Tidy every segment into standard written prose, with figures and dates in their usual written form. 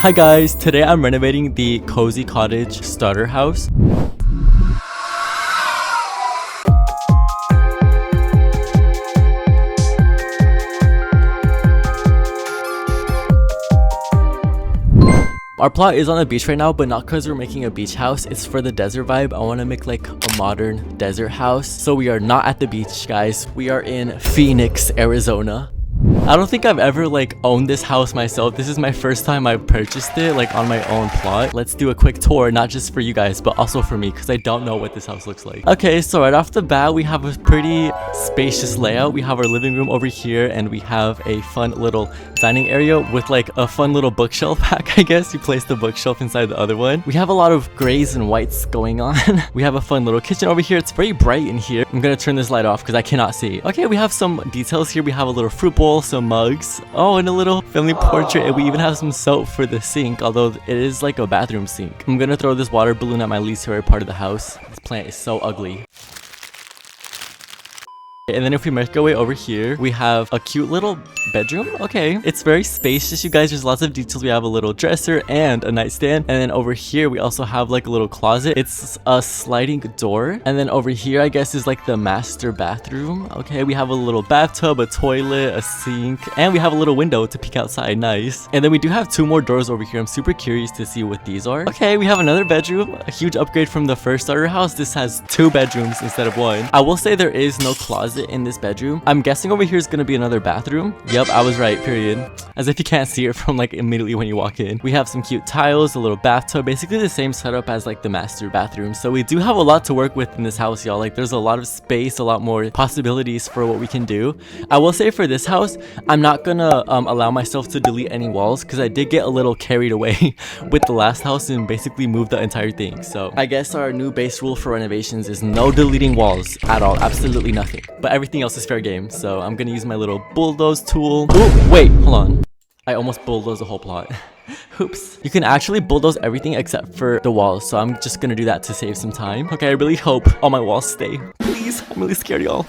Hi guys, today I'm renovating the cozy cottage starter house. Our plot is on the beach right now, but not because we're making a beach house. It's for the desert vibe. I want to make like a modern desert house. So we are not at the beach, guys. We are in Phoenix, Arizona. I don't think I've ever like owned this house myself. This is my first time I purchased it like on my own plot. Let's do a quick tour, not just for you guys, but also for me because I don't know what this house looks like. Okay, so right off the bat, we have a pretty spacious layout. We have our living room over here and we have a fun little dining area with like a fun little bookshelf pack, I guess. You place the bookshelf inside the other one. We have a lot of grays and whites going on. We have a fun little kitchen over here. It's very bright in here. I'm gonna turn this light off because I cannot see. Okay, we have some details here. We have a little fruit bowl, some mugs, oh, and a little family portrait, and we even have some soap for the sink, although it is like a bathroom sink. I'm gonna throw this water balloon at my least favorite part of the house. This plant is so ugly. And then if we make our way over here, we have a cute little bedroom. Okay, it's very spacious, you guys. There's lots of details. We have a little dresser and a nightstand. And then over here, we also have like a little closet. It's a sliding door. And then over here, I guess, is like the master bathroom. Okay, we have a little bathtub, a toilet, a sink, and we have a little window to peek outside. Nice. And then we do have two more doors over here. I'm super curious to see what these are. Okay, we have another bedroom. A huge upgrade from the first starter house. This has two bedrooms instead of one. I will say there is no closet in this bedroom. I'm guessing over here is going to be another bathroom. Yep, I was right, period. As if you can't see it from like immediately when you walk in. We have some cute tiles, a little bathtub, basically the same setup as like the master bathroom. So we do have a lot to work with in this house, y'all. Like there's a lot of space, a lot more possibilities for what we can do. I will say for this house, I'm not gonna allow myself to delete any walls because I did get a little carried away with the last house and basically moved the entire thing. So I guess our new base rule for renovations is no deleting walls at all, absolutely nothing. But everything else is fair game. So I'm gonna use my little bulldoze tool. Ooh, wait, hold on. I almost bulldozed the whole plot. Oops. You can actually bulldoze everything except for the walls, so I'm just gonna do that to save some time. Okay, I really hope all my walls stay. Please, I'm really scared, y'all.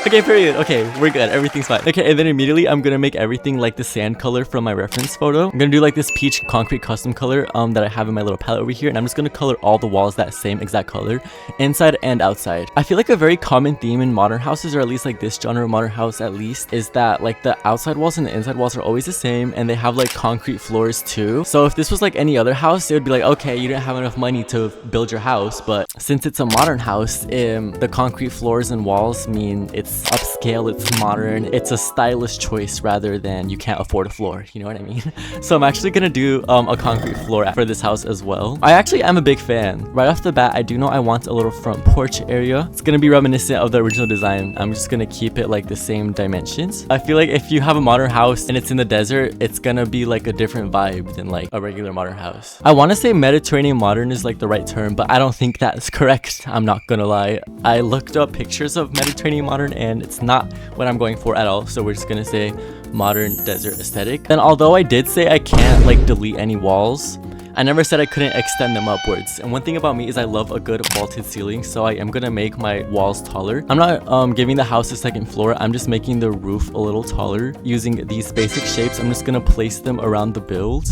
Okay, period. Okay, we're good. Everything's fine. Okay, and then immediately I'm gonna make everything like the sand color from my reference photo. I'm gonna do like this peach concrete custom color that I have in my little palette over here, and I'm just gonna color all the walls that same exact color, inside and outside. I feel like a very common theme in modern houses, or at least like this genre of modern house at least, is that like the outside walls and the inside walls are always the same, and they have like concrete floors too. So if this was like any other house, it would be like, okay, you didn't have enough money to build your house, but since it's a modern house, the concrete floors and walls mean it's upscale, it's modern, it's a stylish choice rather than you can't afford a floor, you know what I mean? So I'm actually gonna do a concrete floor for this house as well. I actually am a big fan. Right off the bat, I do know I want a little front porch area. It's gonna be reminiscent of the original design. I'm just gonna keep it like the same dimensions. I feel like if you have a modern house and it's in the desert, it's gonna be like a different vibe than like a regular modern house. I want to say Mediterranean modern is like the right term, but I don't think that's correct. I'm not gonna lie. I looked up pictures of Mediterranean modern and it's not what I'm going for at all, so we're just gonna say modern desert aesthetic. And although I did say I can't like delete any walls, I never said I couldn't extend them upwards. And one thing about me is I love a good vaulted ceiling, so I am gonna make my walls taller. I'm not giving the house a second floor. I'm just making the roof a little taller using these basic shapes. I'm just gonna place them around the build.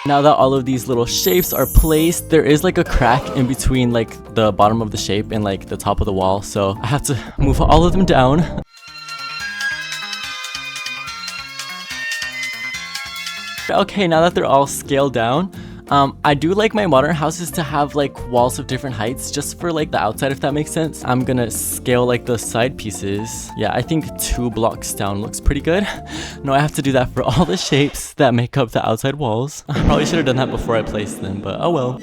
Now that all of these little shapes are placed, there is like a crack in between like the bottom of the shape and like the top of the wall. So I have to move all of them down. Okay, now that they're all scaled down, I do like my modern houses to have like walls of different heights just for like the outside, if that makes sense. I'm gonna scale like the side pieces. Yeah, I think 2 blocks down looks pretty good. No, I have to do that for all the shapes that make up the outside walls. I probably should have done that before I placed them, but oh well.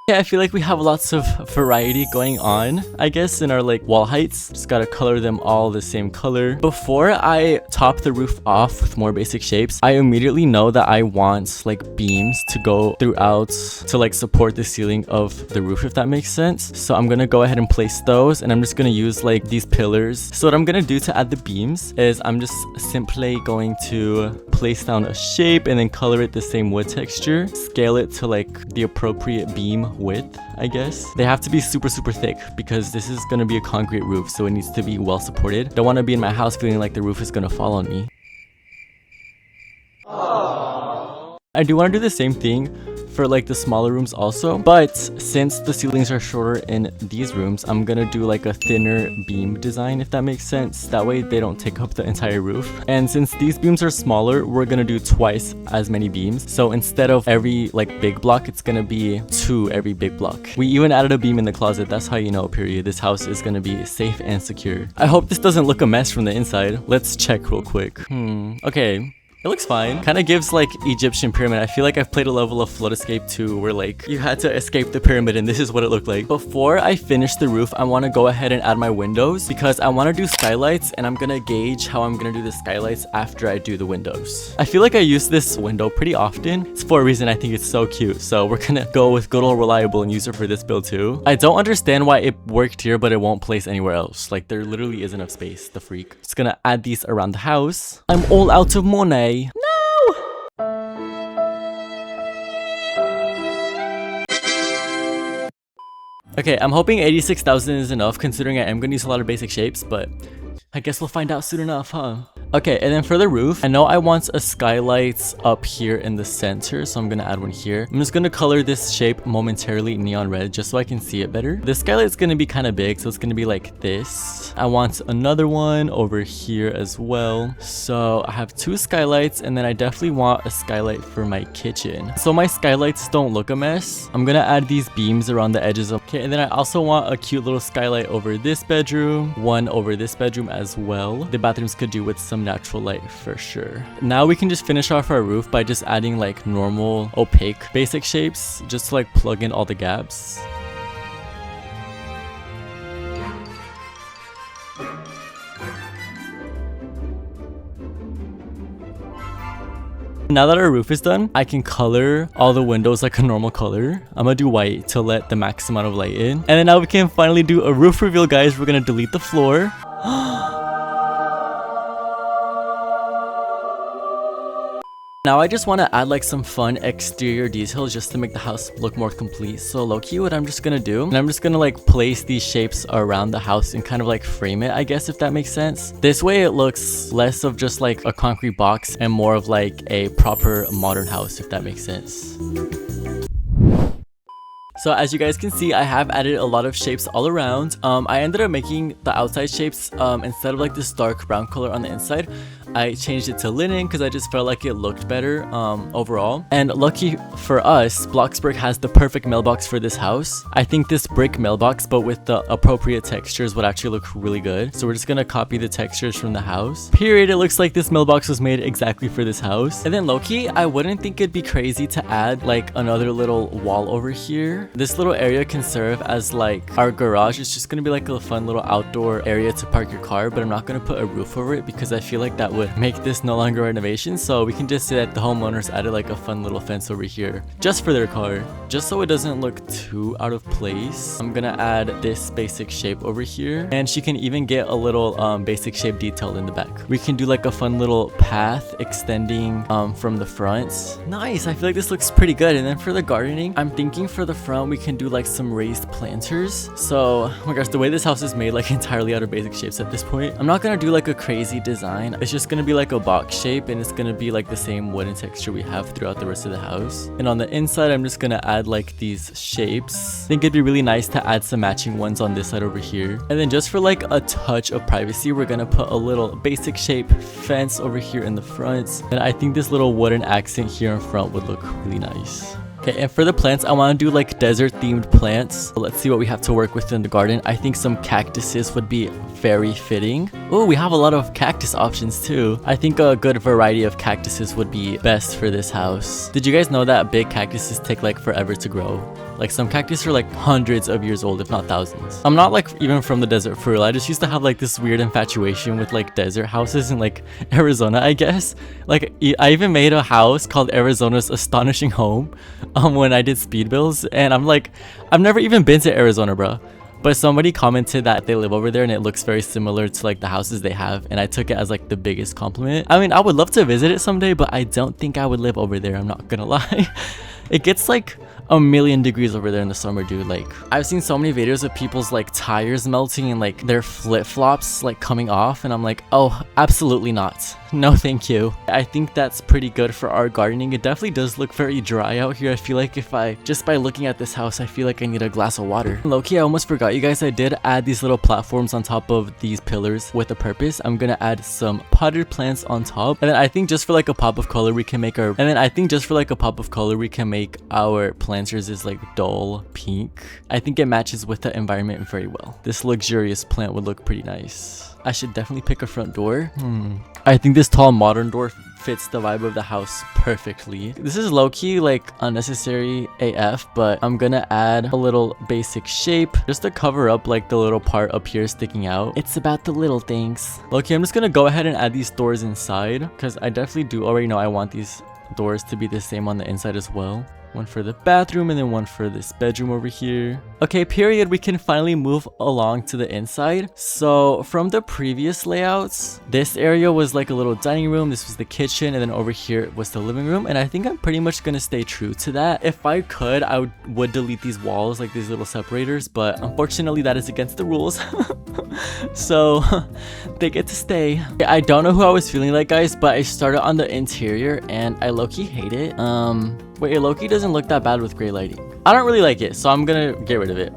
Yeah, I feel like we have lots of variety going on, I guess, in our like wall heights. Just gotta color them all the same color. Before I top the roof off with more basic shapes, I immediately know that I want like beams to go throughout to like support the ceiling of the roof, if that makes sense. So I'm gonna go ahead and place those, and I'm just gonna use like these pillars. So what I'm gonna do to add the beams is I'm just simply going to place down a shape and then color it the same wood texture, scale it to like the appropriate beam width, I guess. They have to be super thick because this is gonna be a concrete roof, so it needs to be well supported. Don't want to be in my house feeling like the roof is gonna fall on me. Aww. I do want to do the same thing for like the smaller rooms also, but since the ceilings are shorter in these rooms, I'm gonna do like a thinner beam design, if that makes sense. That way they don't take up the entire roof. And since these beams are smaller, we're gonna do twice as many beams. So instead of every like big block, it's gonna be 2 every big block. We even added a beam in the closet. That's how you know, period, this house is gonna be safe and secure. I hope this doesn't look a mess from the inside. Let's check real quick. Okay. It looks fine. Kind of gives like Egyptian pyramid. I feel like I've played a level of Flood Escape 2 where like you had to escape the pyramid and this is what it looked like. Before I finish the roof, I want to go ahead and add my windows because I want to do skylights, and I'm gonna gauge how I'm gonna do the skylights after I do the windows. I feel like I use this window pretty often. It's for a reason. I think it's so cute. So we're gonna go with good old reliable and use it for this build too. I don't understand why it worked here but it won't place anywhere else. Like there literally isn't enough space, the freak. Just gonna add these around the house. I'm all out of money. Okay, I'm hoping 86,000 is enough considering I am going to use a lot of basic shapes, but I guess we'll find out soon enough, huh? Okay, and then for the roof, I know I want a skylight up here in the center, so I'm gonna add one here. I'm just gonna color this shape momentarily neon red just so I can see it better. The skylight's gonna be kind of big, so it's gonna be like this. I want another one over here as well. So I have 2 skylights, and then I definitely want a skylight for my kitchen. So my skylights don't look a mess. I'm gonna add these beams around the edges of. Okay, and then I also want a cute little skylight over this bedroom, one over this bedroom as well. The bathrooms could do with some natural light for sure. Now we can just finish off our roof by just adding like normal opaque basic shapes just to like plug in all the gaps. Now that our roof is done, I can color all the windows like a normal color. I'm gonna do white to let the max amount of light in. And then now we can finally do a roof reveal, guys. We're gonna delete the floor. Now I just want to add like some fun exterior details just to make the house look more complete. So low-key what I'm just gonna do, and I'm just gonna like place these shapes around the house and kind of like frame it, I guess, if that makes sense. This way it looks less of just like a concrete box and more of like a proper modern house, if that makes sense. So as you guys can see, I have added a lot of shapes all around. I ended up making the outside shapes instead of like this dark brown color on the inside. I changed it to linen because I just felt like it looked better overall. And lucky for us, BLOXBURG has the perfect mailbox for this house. I think this brick mailbox, but with the appropriate textures, would actually look really good. So we're just gonna copy the textures from the house. Period. It looks like this mailbox was made exactly for this house. And then low-key, I wouldn't think it'd be crazy to add like another little wall over here. This little area can serve as like our garage. It's just gonna be like a fun little outdoor area to park your car, but I'm not gonna put a roof over it because I feel like that would make this no longer a renovation. So we can just say that the homeowners added like a fun little fence over here just for their car, just so it doesn't look too out of place. I'm gonna add this basic shape over here, and she can even get a little basic shape detail in the back. We can do like a fun little path extending from the front. Nice. I feel like this looks pretty good. And then for the gardening, I'm thinking for the front we can do like some raised planters. So oh my gosh, the way this house is made like entirely out of basic shapes at this point, I'm not gonna do like a crazy design. It's just gonna be like a box shape, and it's gonna be like the same wooden texture we have throughout the rest of the house. And on the inside, I'm just gonna add like these shapes. I think it'd be really nice to add some matching ones on this side over here. And then just for like a touch of privacy, we're gonna put a little basic shape fence over here in the front. And I think this little wooden accent here in front would look really nice. Okay, and for the plants, I want to do like desert themed plants. So let's see what we have to work with in the garden. I think some cactuses would be very fitting. Oh, we have a lot of cactus options too. I think a good variety of cactuses would be best for this house. Did you guys know that big cactuses take like forever to grow? Like some cactus are like hundreds of years old, if not thousands. I'm not like even from the desert for real. I just used to have like this weird infatuation with like desert houses in like Arizona, I guess. Like I even made a house called Arizona's Astonishing Home when I did speed builds, and I'm like, I've never even been to Arizona, bro. But somebody commented that they live over there and it looks very similar to like the houses they have, and I took it as like the biggest compliment. I mean, I would love to visit it someday, but I don't think I would live over there, I'm not gonna lie. It gets like a million degrees over there in the summer, dude. Like I've seen so many videos of people's like tires melting and like their flip-flops like coming off, and I'm like, oh, absolutely not. No thank you. I think that's pretty good for our gardening. It definitely does look very dry out here. I feel like if I just by looking at this house, I feel like I need a glass of water. Low-key, I almost forgot, you guys, I did add these little platforms on top of these pillars with a purpose. I'm gonna add some potted plants on top, and then I think just for like a pop of color we can make our planters is like dull pink. I think it matches with the environment very well. This luxurious plant would look pretty nice. I should definitely pick a front door. I think this tall modern door fits the vibe of the house perfectly. This is low-key like unnecessary AF, but I'm gonna add a little basic shape just to cover up like the little part up here sticking out. It's about the little things. Low-key, I'm just gonna go ahead and add these doors inside because I definitely do already know I want these doors to be the same on the inside as well. One for the bathroom and then one for this bedroom over here. Okay, period. We can finally move along to the inside. So from the previous layouts, this area was like a little dining room. This was the kitchen, and then over here was the living room. And I think I'm pretty much gonna stay true to that. If I could, I would delete these walls, like these little separators, but unfortunately that is against the rules. So they get to stay. I don't know who I was feeling like, guys, but I started on the interior and I low-key hate it. Wait, Loki doesn't look that bad with gray lighting. I don't really like it, so I'm gonna get rid of it.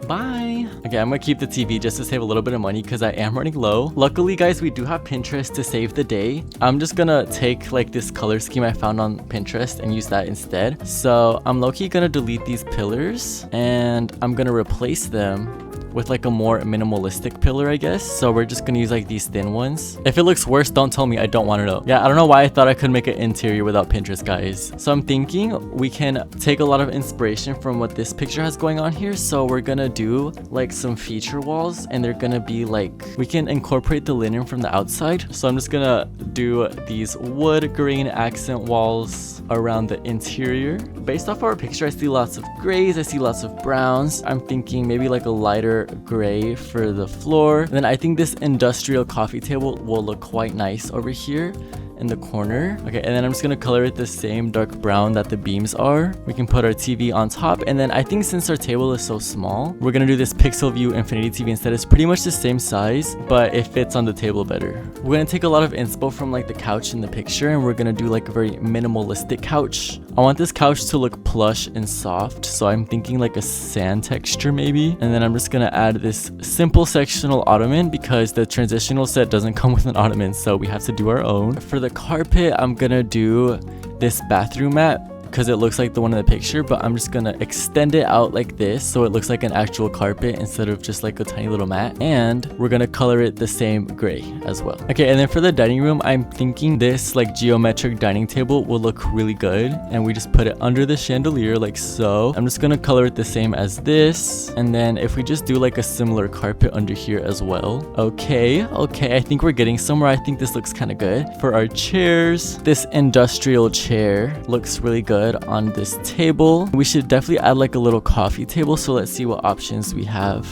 Bye. Okay, I'm gonna keep the TV just to save a little bit of money because I am running low. Luckily, guys, we do have Pinterest to save the day. I'm just gonna take like this color scheme I found on Pinterest and use that instead. So I'm low-key gonna delete these pillars and I'm gonna replace them with like a more minimalistic pillar, I guess. So we're just gonna use like these thin ones. If it looks worse, don't tell me. I don't want to know. Yeah, I don't know why I thought I could make an interior without Pinterest, guys. So I'm thinking we can take a lot of inspiration from what this picture has going on here. So we're gonna do like some feature walls, and they're gonna be like, we can incorporate the linen from the outside. So I'm just gonna do these wood grain accent walls around the interior. Based off our picture, I see lots of grays, I see lots of browns. I'm thinking maybe like a lighter gray for the floor. And then I think this industrial coffee table will look quite nice over here in the corner. Okay, and then I'm just gonna color it the same dark brown that the beams are. We can put our TV on top, and then I think since our table is so small, we're gonna do this Pixel View Infinity TV instead. It's pretty much the same size, but it fits on the table better. We're gonna take a lot of inspo from like the couch in the picture, and we're gonna do like a very minimalistic couch. I want this couch to look plush and soft, so I'm thinking like a sand texture maybe. And then I'm just gonna add this simple sectional ottoman because the transitional set doesn't come with an ottoman, so we have to do our own. For the carpet, I'm gonna do this bathroom mat because it looks like the one in the picture, but I'm just gonna extend it out like this so it looks like an actual carpet instead of just like a tiny little mat. And we're gonna color it the same gray as well. Okay, and then for the dining room, I'm thinking this like geometric dining table will look really good, and we just put it under the chandelier like so. I'm just gonna color it the same as this, and then if we just do like a similar carpet under here as well. Okay, I think we're getting somewhere. I think this looks kind of good. For our chairs, this industrial chair looks really good on this table. We should definitely add like a little coffee table, so let's see what options we have.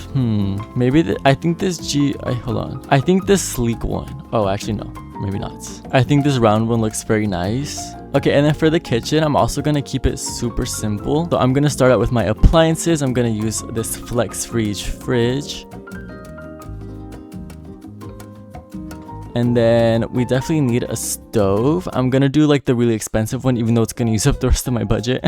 Maybe I think this hold on. I think this sleek one. Oh, actually no, maybe not. I think this round one looks very nice. Okay, and then for the kitchen, I'm also gonna keep it super simple. So I'm gonna start out with my appliances. I'm gonna use this Flex fridge. And then we definitely need a stove. I'm gonna do like the really expensive one, even though it's gonna use up the rest of my budget.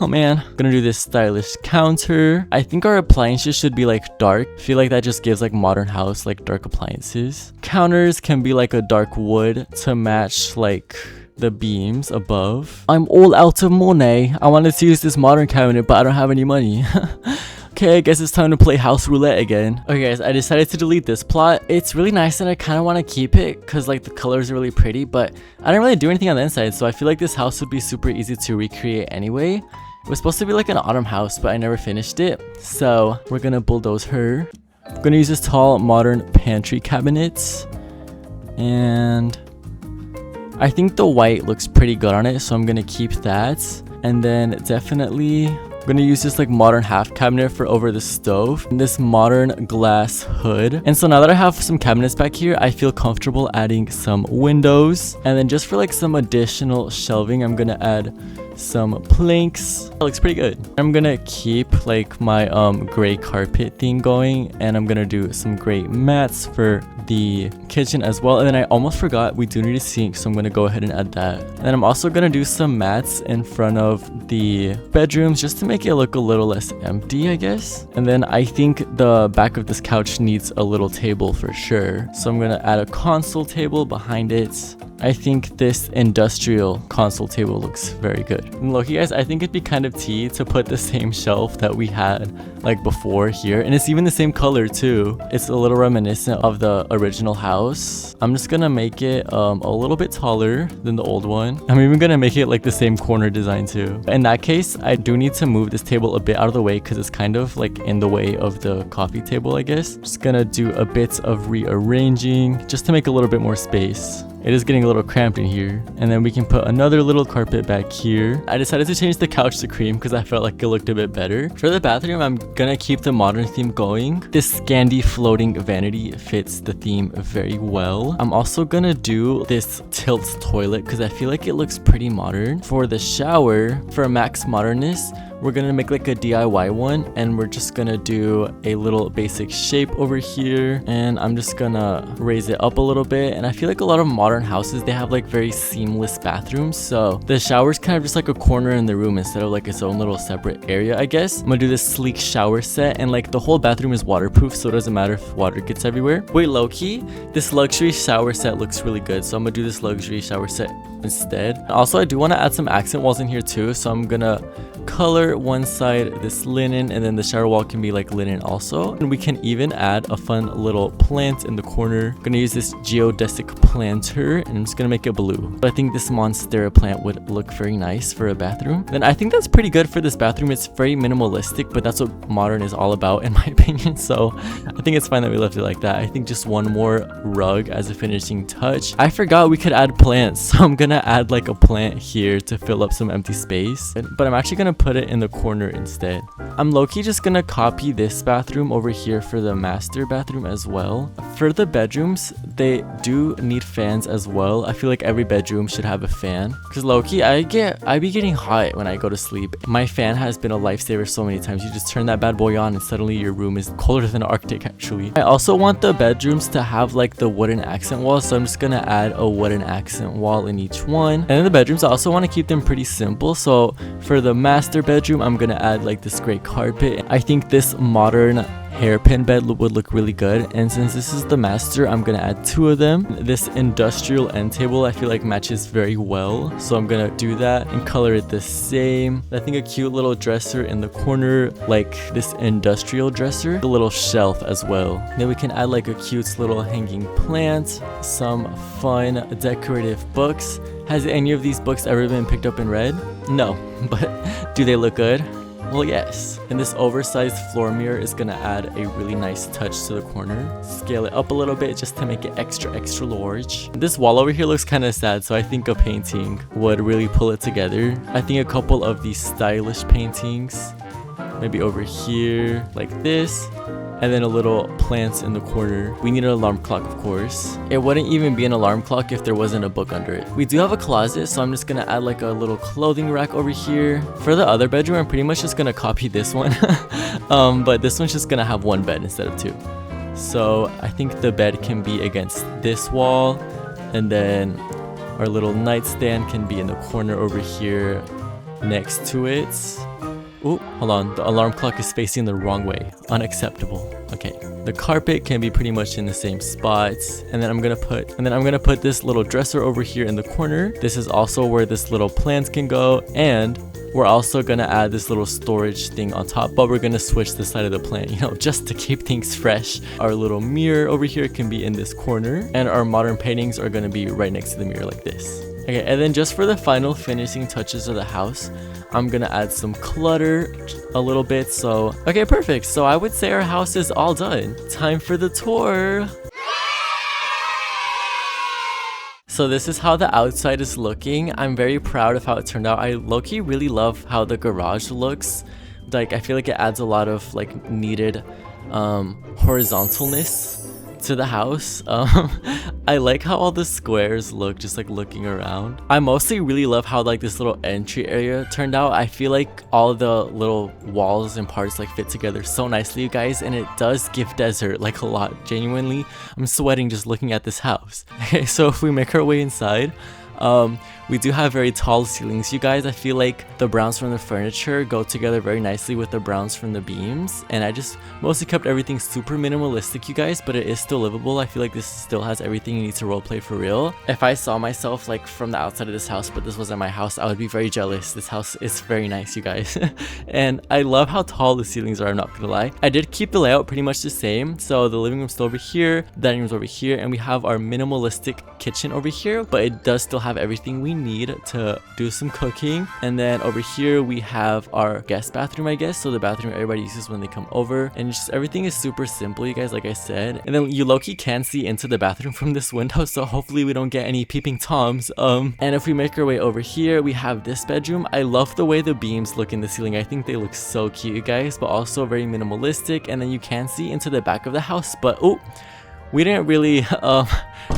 Oh man, I'm gonna do this stylish counter. I think our appliances should be like dark. I feel like that just gives like modern house like dark appliances. Counters can be like a dark wood to match like the beams above. I'm all out of money. I wanted to use this modern cabinet, but I don't have any money. Okay, I guess it's time to play house roulette again. Okay guys, I decided to delete this plot. It's really nice and I kind of want to keep it because like the colors are really pretty, but I didn't really do anything on the inside, so I feel like this house would be super easy to recreate anyway. It was supposed to be like an autumn house, but I never finished it. So we're gonna bulldoze her. I'm gonna use this tall modern pantry cabinet. And I think the white looks pretty good on it, so I'm gonna keep that. And then definitely I'm gonna use this like modern half cabinet for over the stove and this modern glass hood. And so now that I have some cabinets back here, I feel comfortable adding some windows. And then just for like some additional shelving, I'm gonna add some planks. That looks pretty good. I'm gonna keep like my gray carpet thing going, and I'm gonna do some gray mats for the kitchen as well. And then I almost forgot, we do need a sink, so I'm gonna go ahead and add that. And then I'm also gonna do some mats in front of the bedrooms just to make it look a little less empty, I guess. And then I think the back of this couch needs a little table for sure, so I'm gonna add a console table behind it. I think this industrial console table looks very good. And look, you guys, I think it'd be kind of tea to put the same shelf that we had like before here, and it's even the same color too. It's a little reminiscent of the original house. I'm just gonna make it a little bit taller than the old one. I'm even gonna make it like the same corner design too. In that case, I do need to move this table a bit out of the way because it's kind of like in the way of the coffee table, I guess. Just gonna do a bit of rearranging just to make a little bit more space. It is getting a little cramped in here. And then we can put another little carpet back here. I decided to change the couch to cream because I felt like it looked a bit better. For the bathroom, I'm gonna keep the modern theme going. This Scandi floating vanity fits the theme very well. I'm also gonna do this tilt toilet because I feel like it looks pretty modern. For the shower, for max modernness, we're gonna make like a DIY one, and we're just gonna do a little basic shape over here, and I'm just gonna raise it up a little bit. And I feel like a lot of modern houses, they have like very seamless bathrooms, so the shower's kind of just like a corner in the room instead of like its own little separate area, I guess. I'm gonna do this sleek shower set, and like the whole bathroom is waterproof, so it doesn't matter if water gets everywhere. Wait, low-key, this luxury shower set looks really good, so I'm gonna do this luxury shower set instead. Also, I do want to add some accent walls in here too, so I'm gonna color one side this linen, and then the shower wall can be like linen also. And we can even add a fun little plant in the corner. I'm gonna use this geodesic planter, and I'm just gonna make it blue. But I think this monstera plant would look very nice for a bathroom. Then I think that's pretty good for this bathroom. It's very minimalistic, but that's what modern is all about in my opinion, so I think it's fine that we left it like that. I think just one more rug as a finishing touch. I forgot we could add plants, so I'm gonna add like a plant here to fill up some empty space, but I'm actually gonna put it in the corner instead. I'm low-key just gonna copy this bathroom over here for the master bathroom as well. For the bedrooms, they do need fans as well. I feel like every bedroom should have a fan, because low-key I be getting hot when I go to sleep. My fan has been a lifesaver so many times. You just turn that bad boy on and suddenly your room is colder than Arctic actually. I also want the bedrooms to have like the wooden accent walls, so I'm just gonna add a wooden accent wall in each one. And then the bedrooms, I also want to keep them pretty simple, so for the master bedroom, I'm gonna add like this gray carpet. I think this modern hairpin bed would look really good, and since this is the master, I'm gonna add two of them. This industrial end table I feel like matches very well, so I'm gonna do that and color it the same. I think a cute little dresser in the corner, like this industrial dresser, a little shelf as well. Then we can add like a cute little hanging plant, some fun decorative books. Has any of these books ever been picked up and read? No, but do they look good? Well, yes. And this oversized floor mirror is gonna add a really nice touch to the corner. Scale it up a little bit just to make it extra large. This wall over here looks kind of sad, so I think a painting would really pull it together. I think a couple of these stylish paintings, maybe over here like this, and then a little plants in the corner. We need an alarm clock, of course. It wouldn't even be an alarm clock if there wasn't a book under it. We do have a closet, so I'm just gonna add like a little clothing rack over here. For the other bedroom, I'm pretty much just gonna copy this one. But this one's just gonna have one bed instead of two. So I think the bed can be against this wall, and then our little nightstand can be in the corner over here next to it. Oh, hold on. The alarm clock is facing the wrong way. Unacceptable. Okay. The carpet can be pretty much in the same spots. And then I'm gonna put this little dresser over here in the corner. This is also where this little plants can go. And we're also gonna add this little storage thing on top, but we're gonna switch the side of the plant, you know, just to keep things fresh. Our little mirror over here can be in this corner, and our modern paintings are gonna be right next to the mirror like this. Okay, and then just for the final finishing touches of the house, I'm gonna add some clutter a little bit. So, okay, perfect. So I would say our house is all done. Time for the tour. So this is how the outside is looking. I'm very proud of how it turned out. I low-key really love how the garage looks. Like, I feel like it adds a lot of like needed horizontalness to the house. I like how all the squares look just like looking around. I mostly really love how like this little entry area turned out. I feel like all the little walls and parts like fit together so nicely, you guys, and it does give desert like a lot. Genuinely, I'm sweating just looking at this house. Okay, so if we make our way inside, we do have very tall ceilings, you guys. I feel like the browns from the furniture go together very nicely with the browns from the beams, and I just mostly kept everything super minimalistic, you guys, but it is still livable. I feel like this still has everything you need to roleplay for real. If I saw myself like from the outside of this house, but this wasn't my house, I would be very jealous. This house is very nice, you guys. And I love how tall the ceilings are, I'm not gonna lie. I did keep the layout pretty much the same. So the living room's still over here, the dining room's over here, and we have our minimalistic kitchen over here, but it does still have everything we need to do some cooking. And then over here we have our guest bathroom, I guess, so the bathroom everybody uses when they come over, and just everything is super simple, you guys, like I said. And then you low-key can see into the bathroom from this window, so hopefully we don't get any peeping toms. And if we make our way over here, we have this bedroom. I love the way the beams look in the ceiling. I think they look so cute, you guys, but also very minimalistic. And then you can see into the back of the house, but oh, we didn't really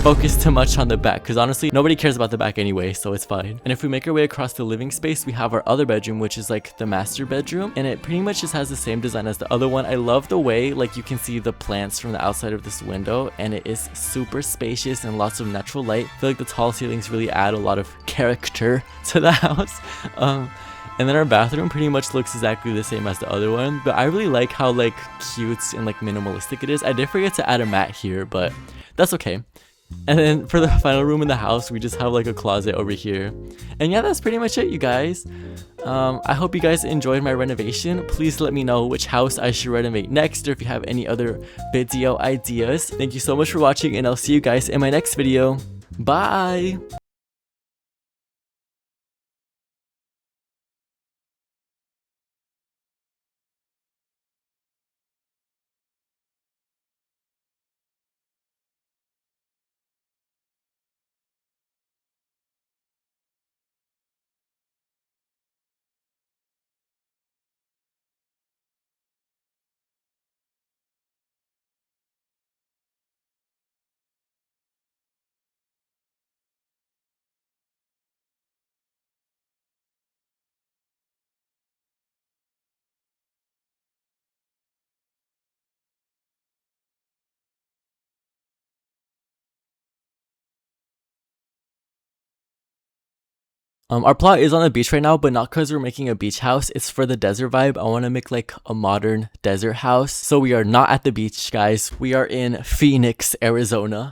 focus too much on the back, because honestly nobody cares about the back anyway, so it's fine. And if we make our way across the living space, we have our other bedroom, which is like the master bedroom, and it pretty much just has the same design as the other one. I love the way like you can see the plants from the outside of this window, and it is super spacious and lots of natural light. I feel like the tall ceilings really add a lot of character to the house. And then our bathroom pretty much looks exactly the same as the other one, but I really like how like cute and like minimalistic it is. I did forget to add a mat here, but that's okay. And then for the final room in the house, we just have like a closet over here. And yeah, that's pretty much it, you guys. I hope you guys enjoyed my renovation. Please let me know which house I should renovate next, or if you have any other video ideas. Thank you so much for watching, and I'll see you guys in my next video. Bye! Our plot is on the beach right now, but not because we're making a beach house. It's for the desert vibe. I want to make like a modern desert house. So we are not at the beach, guys. We are in Phoenix, Arizona.